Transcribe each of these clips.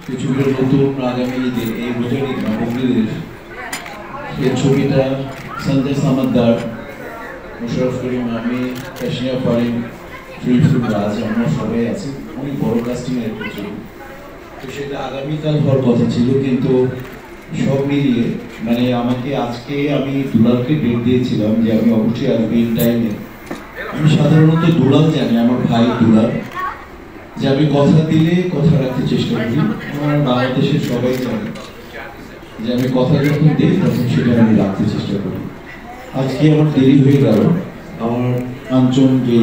কিছুদিনের নতুন আগামী ঈদে এই রোজার ঈদ বা বকরিদের এই ছবিটা সঞ্জয় সামাদ্দার, মুশারফ করিম, আমি, কাশিয়া ফারিন, ফিরফুল রাজ, আমরা সবাই আছি। অনেক বড় কাস্টিংয়ের একটা ছবি। তো সেটা আগামীকাল হওয়ার কথা ছিল, কিন্তু সব মিলিয়ে মানে আমাকে আজকে আমি দুলালকে ডেট দিয়েছিলাম যে আমি অবশ্যই আসবো ইন টাইমে। আমি সাধারণত দুলাল জানি, আমার ভাই দুলাল, যে আমি কথা দিলে কথা রাখতে চেষ্টা করি। আমার বাংলাদেশের সবাই জানে যে আমি কথা যখন দিই তখন সেটা আমি রাখতে চেষ্টা করি। আজকে আমার দেরি হয়ে গেল। আমার কাঞ্চন যে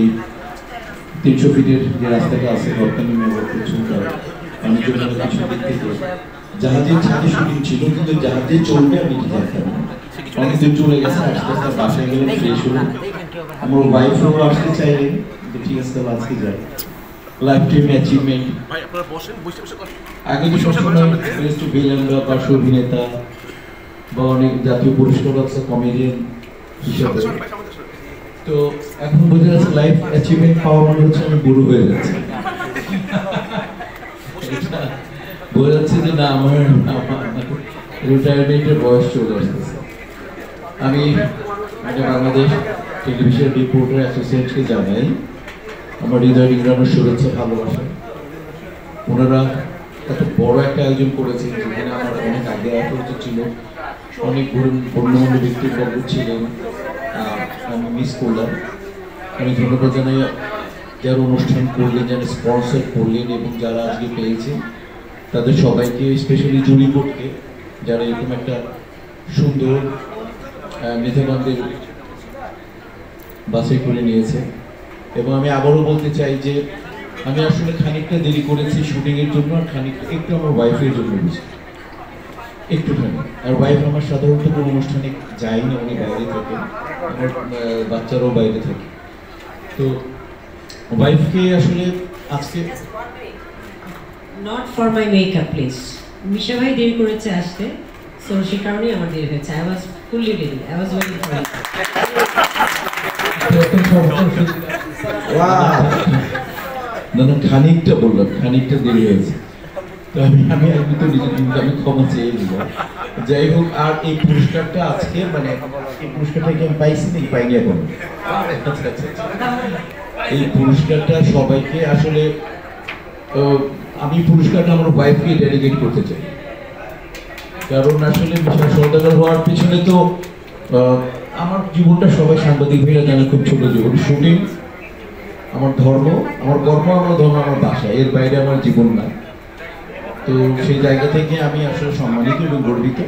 300 ফিটের যে রাস্তাটা আছে রপ্তানি মেয়ের পেছনটা, আমি কিছু দিক থেকে জাহাজের ছাদে শুটিং ছিল, কিন্তু জাহাজে চলবে আমি কি জানতাম না। অনেকদিন চলে গেছে, আস্তে আস্তে বাসায় গেলাম, ফ্রেশ হলাম। আমার ওয়াইফও আসতে চাইলেন, কিন্তু ঠিক আছে তাহলে আজকে যাই। Life time achievement. আগে তো সবসময় বেস্ট ভিলেন বা পার্শ্ব অভিনেতা বা অনেক জাতীয় পুরস্কার আছে কমেডিয়ান হিসাবে। তো এখন বোঝা যাচ্ছে লাইফ অ্যাচিভমেন্ট পাওয়া মানে হচ্ছে আমি বুড়ো হয়ে যাচ্ছি। বোঝা যাচ্ছে যে না, আমার রিটায়ারমেন্টের বয়স চলে আসতেছে। আমি বাংলাদেশ টেলিভিশন রিপোর্টার অ্যাসোসিয়েশনকে জানাই আমার হৃদয় নিংড়ানোর শুভেচ্ছা, ভালোবাসা। ওনারা এত বড় একটা আয়োজন করেছেন যেখানে আমার অনেক আগে আসা ছিল, অনেক গণ্যমান্য ব্যক্তিবর্গ ছিলেন, আমি মিস করলাম। আমি ধন্যবাদ জানাই যারা অনুষ্ঠান করলেন, যারা স্পন্সর করলেন এবং যারা আজকে পেয়েছেন তাদের সবাইকে, স্পেশালি জুরি বোর্ডকে যারা এরকম একটা সুন্দর মেধাবানদের বাছাই করে নিয়েছে। এবং আমি আবারও বলতে চাই যে আমি আসলে খানিকটা দেরি করেছি শুটিংয়ের জন্য, আর খানিকটা একটু আমার ওয়াইফের জন্য বেশি, একটুখানি। আর ওয়াইফ আমার সাধারণত কোনো অনুষ্ঠানে যায় না, উনি বাইরে থাকেন, আমার বাচ্চারাও বাইরে থাকে। তো ওয়াইফকে আসলে আজকে not for my makeup please. Misha ভাই দেরি করেছে আসতে, সো সে কারণেই আমার দেরি হয়েছে। I was fully ready, I was waiting for it. না না, খানিকটা বললাম, খানিকটা দেরি হয়েছে। তো আমি তো নিজের আমি ক্ষমা চেয়ে দিলাম। যাই হোক, আর এই পুরস্কারটা আজকে মানে এই পুরস্কারটা কি আমি পাইছি নাকি পাইনি এখন? এই পুরস্কারটা সবাইকে আসলে আমি পুরস্কারটা আমার ওয়াইফকে ডেডিকেট করতে চাই। কারণ আসলে মিশা সওদাগর হওয়ার পিছনে তো আমার জীবনটা সবাই সাংবাদিক ভাইরা জানে, খুব ছোট জীবন। শুটিং আমার ধর্ম, আমার কর্ম, আমার ধর্ম, আমার বাসা, এর বাইরে আমার জীবন না। তো সেই জায়গা থেকে আমি আসলে সম্মানিত এবং গর্বিত।